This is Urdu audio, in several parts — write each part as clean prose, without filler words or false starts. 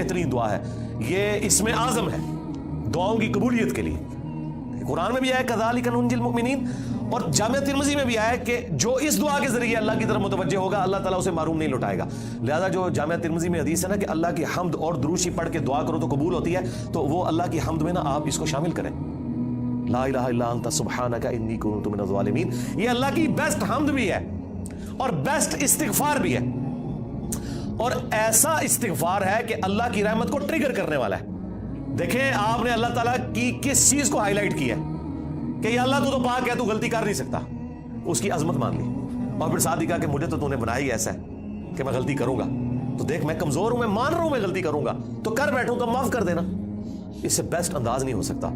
بہترین دعا ہے، یہ اسم اعظم ہے دعاؤں کی قبولیت کے لیے۔ قرآن میں بھی آیا کذالک ننجی المؤمنین، اور جامعہ ترمذی میں بھی آیا کہ جو اس دعا کے ذریعے اللہ کی طرف متوجہ ہوگا اللہ تعالیٰ اسے محروم نہیں لوٹائے گا۔ لہذا جو جامعہ ترمذی میں حدیث ہے نا کہ اللہ کی حمد اور دروشی پڑھ کے دعا کرو تو قبول ہوتی ہے، تو وہ اللہ کی حمد میں نا آپ اس کو شامل کریں، لا الہ الا انت سبحانک انی کنت من الظالمین۔ یہ اللہ کی بیسٹ حمد بھی ہے اور بیسٹ استغفار بھی ہے، اور ایسا استغفار ہے کہ اللہ کی رحمت کو ٹریگر کرنے والا ہے۔ دیکھیں آپ نے اللہ تعالیٰ کی کس چیز کو ہائی لائٹ کیا ہے کہ یا اللہ تو پاک ہے، تو غلطی کر نہیں سکتا، اس کی عظمت مان لی، اور پھر ساتھ ہی کہا کہ مجھے تو نے بنایا ہی ایسا ہے کہ میں غلطی کروں گا، تو دیکھ میں کمزور ہوں، میں مان رہا ہوں میں غلطی کروں گا، تو کر بیٹھوں تو معاف کر دینا۔ اس سے بیسٹ انداز نہیں ہو سکتا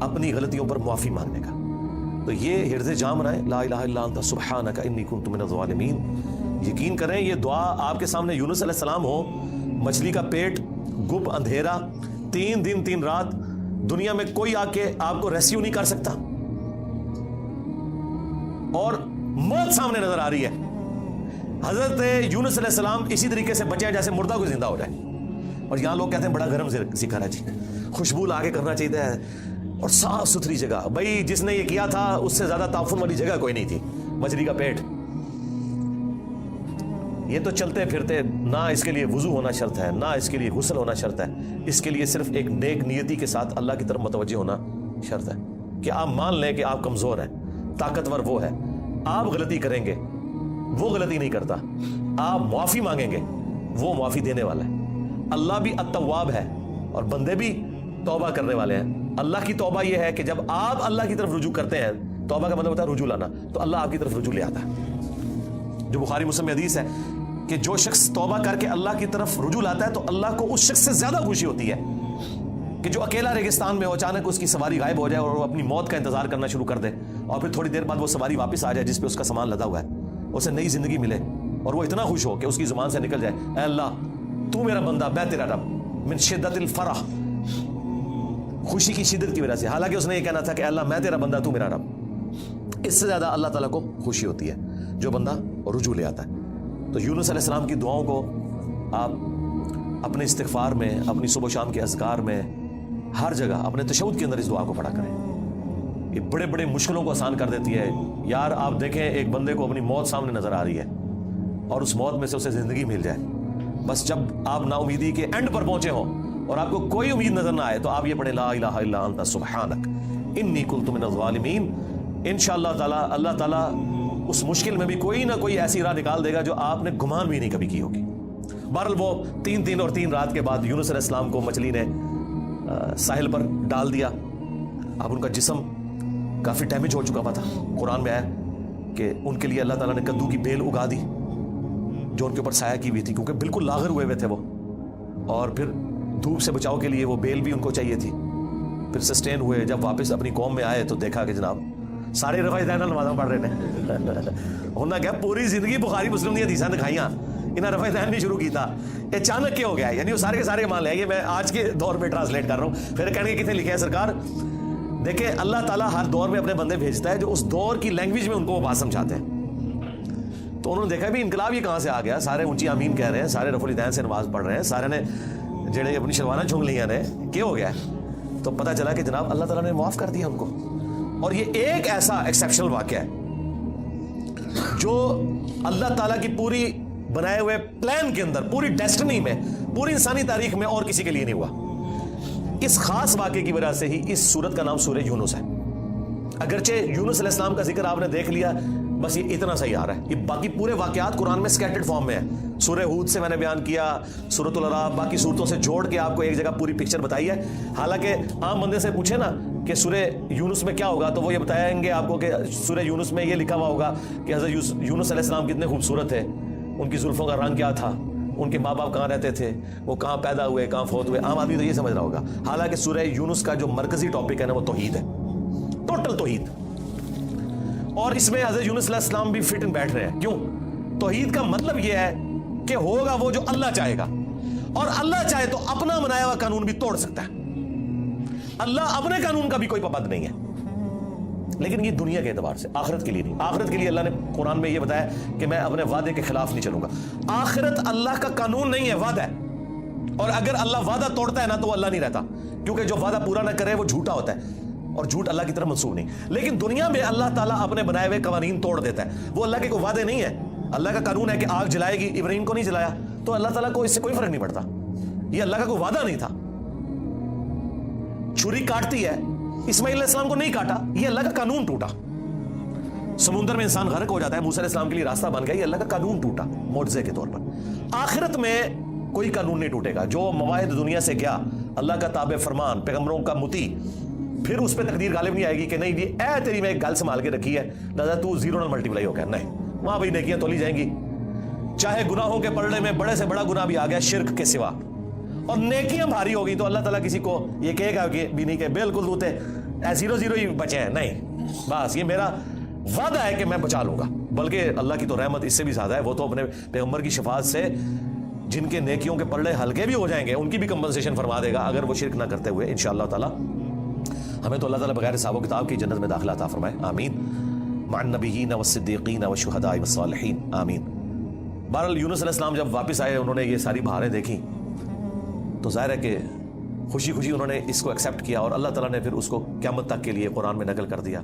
اپنی غلطیوں پر معافی مانگنے کا۔ تو یہ حرز جام بنائیں، لا الہ الا انت سبحانک انی کنت من الظالمین۔ یقین کریں یہ دعا آپ کے سامنے یونس علیہ السلام ہو، مچھلی کا پیٹ، گپ اندھیرا، 3 دن 3 رات، دنیا میں کوئی آ کے آپ کو ریسکیو نہیں کر سکتا، اور موت سامنے نظر آ رہی ہے۔ حضرت یونس علیہ السلام اسی طریقے سے بچے ہیں جیسے مردہ کوئی زندہ ہو جائے، اور یہاں لوگ کہتے ہیں بڑا گرم ذکر ہے جی، خوشبو لا کے کرنا چاہیے اور صاف ستھری جگہ۔ بھائی جس نے یہ کیا تھا اس سے زیادہ تعفن والی جگہ کوئی نہیں تھی، مچھلی کا پیٹ۔ یہ تو چلتے پھرتے، نہ اس کے لیے وضو ہونا شرط ہے، نہ اس کے لیے غسل ہونا شرط ہے، اس کے لیے صرف ایک نیک نیتی کے ساتھ اللہ کی طرف متوجہ ہونا شرط ہے کہ آپ مان لیں کہ آپ کمزور ہیں، طاقتور وہ ہے، آپ غلطی کریں گے وہ غلطی نہیں کرتا، آپ معافی مانگیں گے وہ معافی دینے والا ہے۔ اللہ بھی التواب ہے اور بندے بھی توبہ کرنے والے ہیں۔ اللہ کی توبہ یہ ہے کہ جب آپ اللہ کی طرف رجوع کرتے ہیں، توبہ کا مطلب ہوتا ہے رجوع لانا، تو اللہ آپ کی طرف رجوع لے آتا ہے۔ جو بخاری مسلم میں حدیث ہے کہ جو شخص توبہ کر کے اللہ کی طرف رجوع لاتا ہے تو اللہ کو اس شخص سے زیادہ خوشی ہوتی ہے کہ جو اکیلا ریگستان میں ہو، اچانک اس کی سواری غائب ہو جائے اور وہ اپنی موت کا انتظار کرنا شروع کر دے، اور پھر تھوڑی دیر بعد وہ سواری واپس آ جائے جس پہ اس کا سامان لدا ہوا ہے، اسے نئی زندگی ملے، اور وہ اتنا خوش ہو کہ اس کی زبان سے نکل جائے اے اللہ تو میرا بندہ، میں تیرا رب، من شدت الفرح، خوشی کی شدت کی وجہ سے، حالانکہ اس نے یہ کہنا تھا کہ اے اللہ میں تیرا بندہ تو میرا رب۔ اس سے زیادہ اللہ تعالیٰ کو خوشی ہوتی ہے جو بندہ رجوع لے آتا ہے۔ تو یونس علیہ السلام کی دعاؤں کو آپ اپنے استغفار میں، اپنی صبح و شام کے اذکار میں، ہر جگہ اپنے تشہد کے اندر اس دعا کو پڑھا کریں، یہ بڑے بڑے مشکلوں کو آسان کر دیتی ہے۔ یار آپ دیکھیں ایک بندے کو اپنی موت سامنے نظر آ رہی ہے اور اس موت میں سے اسے زندگی مل جائے، بس جب آپ نا امیدی کے اینڈ پر پہنچے ہوں اور آپ کو کوئی امید نظر نہ آئے تو آپ یہ پڑھیں لا الہ الا انت سبحانک انی کنت من الظالمین۔ انشاءاللہ تعالی اللہ تعالیٰ اس مشکل میں بھی کوئی نہ کوئی ایسی راہ نکال دے گا جو آپ نے گمان بھی نہیں کبھی کی ہوگی۔ بہرحال وہ 3 دن اور 3 رات کے بعد یونس علیہ السلام کو مچھلی نے ساحل پر ڈال دیا۔ اب ان کا جسم کافی ڈیمیج ہو چکا ہوا تھا، قرآن میں آیا کہ ان کے لیے اللہ تعالیٰ نے کدو کی بیل اگا دی جو ان کے اوپر سایہ کی ہوئی تھی، کیونکہ بالکل لاغر ہوئے تھے وہ، اور پھر دھوپ سے بچاؤ کے لیے وہ بیل بھی ان کو چاہیے تھی۔ پھر سسٹین ہوئے، جب واپس اپنی قوم میں آئے تو دیکھا کہ جناب سارے رفع دین نمازاں پڑھ رہے ہیں۔ انہوں نے کہا پوری زندگی بخاری مسلم دی حدیثاں دکھائیاں، انہیں رفع دین نہیں شروع کیتا، اچانک کیا ہو گیا؟ یعنی وہ سارے کے سارے مان لے، یہ میں آج کے دور میں ٹرانسلیٹ کر رہا ہوں۔ پھر کہنے کے کتنے لکھے ہیں سرکار، دیکھیں اللہ تعالیٰ ہر دور میں اپنے بندے بھیجتا ہے جو اس دور کی لینگویج میں ان کو وہ بات سمجھاتے ہیں۔ تو انہوں نے دیکھا بھی انقلاب یہ کہاں سے آ گیا، سارے اونچی آمین کہہ رہے ہیں، سارے رفع الدین سے نماز پڑھ رہے ہیں، سارے نے جڑے اپنی شلواریں چھونگ لیاں نے، کیا ہو گیا؟ تو پتہ چلا کہ جناب اللہ تعالیٰ نے معاف کر دیا ان کو۔ اور یہ ایک ایسا ایکسیپشنل واقعہ ہے جو اللہ تعالیٰ کی پوری بنائے ہوئے پلان کے اندر، پوری ڈیسٹنی میں، پوری انسانی تاریخ میں اور کسی کے لیے نہیں ہوا۔ اس خاص واقعے کی وجہ سے ہی اس سورت کا نام سورہ یونس ہے۔ اگرچہ یونس علیہ السلام کا ذکر آپ نے دیکھ لیا، بس یہ اتنا صحیح آ رہا ہے، یہ باقی پورے واقعات قرآن میں سکیٹرڈ فارم میں ہیں۔ سورہ ہود سے میں نے بیان کیا، سورۃ الاعراف، باقی صورتوں سے جوڑ کے آپ کو ایک جگہ پوری پکچر بتائی ہے۔ حالانکہ عام بندے سے پوچھے نا کہ سورہ یونس میں کیا ہوگا تو وہ یہ بتائیں گے آپ کو کہ سورہ یونس میں یہ لکھا ہوا ہوگا کہ حضرت یونس علیہ السلام کتنے خوبصورت تھے، ان کی زلفوں کا رنگ کیا تھا، ان کے ماں باپ کہاں رہتے تھے، وہ کہاں پیدا ہوئے، کہاں فوت ہوئے۔ عام آدمی تو یہ سمجھ رہا ہوگا، حالانکہ سورہ یونس کا جو مرکزی ٹاپک ہے نا وہ توحید ہے، ٹوٹل توحید۔ اور اس میں حضرت یونس علیہ السلام بھی فٹ ان بیٹھ رہے ہیں۔ کیوں؟ توحید کا مطلب یہ ہے کہ ہوگا وہ جو اللہ چاہے گا، اور اللہ چاہے تو اپنا بنایا ہوا قانون بھی توڑ سکتا ہے۔ اللہ اپنے قانون کا بھی کوئی پابند نہیں ہے، لیکن یہ دنیا کے اعتبار سے، آخرت کے لیے نہیں۔ آخرت کے لیے اللہ نے قرآن میں یہ بتایا کہ میں اپنے وعدے کے خلاف نہیں چلوں گا۔ آخرت اللہ کا قانون نہیں ہے، وعدہ ہے۔ اور اگر اللہ وعدہ توڑتا ہے نا تو وہ اللہ نہیں رہتا، کیونکہ جو وعدہ پورا نہ کرے وہ جھوٹا ہوتا ہے اور جھوٹ اللہ کی طرف منسوب نہیں. لیکن دنیا میں اللہ تعالیٰ اپنے بنائے ہوئے قوانین توڑ دیتا ہے. وہ اللہ کے کوئی وعدے نہیں ہے. اللہ کا قانون ہے کہ آگ جلائے گی، ابراہیم کو نہیں جلایا تو اللہ تعالیٰ کو اس سے کوئی فرق نہیں پڑتا. یہ اللہ کا کوئی وعدہ نہیں تھا. چھری کاٹتی ہے، اسماعیل علیہ السلام کو نہیں کاٹا، یہ اللہ کا قانون ٹوٹا. سمندر میں انسان غرق ہو جاتا ہے، موسیٰ علیہ السلام کے لیے راستہ بن گیا، یہ اللہ کا قانون ٹوٹا معجزے کے طور پر. آخرت میں کوئی قانون نہیں ٹوٹے گا. جو مواعید دنیا سے کیا اللہ کا تابع فرمان، پیغمبروں کا مطیع، پھر اس پہ تقدیر غالب نہیں آئے گی کہ نہیں جی اے تیری میں ایک گل سنبھال کے رکھی ہے لہذا تو زیرو نہ ملٹیپلائی ہو گیا. نہیں، وہاں بھی نیکیاں تولی جائیں گی. چاہے گناہوں کے پلڑے میں بڑے سے بڑا گناہ بھی آ گیا شرک کے سوا اور نیکیاں بھاری ہوگی تو اللہ تعالیٰ کسی کو یہ کہے گا کہ بھی نہیں کہ بالکل تو زیرو زیرو ہی بچے ہیں. نہیں، بس یہ میرا وعدہ ہے کہ میں بچا لوں گا. بلکہ اللہ کی تو رحمت اس سے بھی زیادہ ہے. وہ تو اپنے پیغمبر کی شفاعت سے جن کے نیکیوں کے پلڑے ہلکے بھی ہو جائیں گے ان کی بھی کمپنسیشن فرما دے گا اگر وہ شرک نہ کرتے ہوئے انشاءاللہ تعالی. ہمیں تو اللہ تعالیٰ بغیر حساب و کتاب کی جنت میں داخلہ عطا فرمائے. آمین. مع النبیین والصدیقین والشہداء والصالحین. آمین. بہرحال یونس علیہ السلام جب واپس آئے انہوں نے یہ ساری بہاریں دیکھی تو ظاہر ہے کہ خوشی خوشی انہوں نے اس کو ایکسیپٹ کیا اور اللہ تعالیٰ نے پھر اس کو قیامت تک کے لیے قرآن میں نقل کر دیا.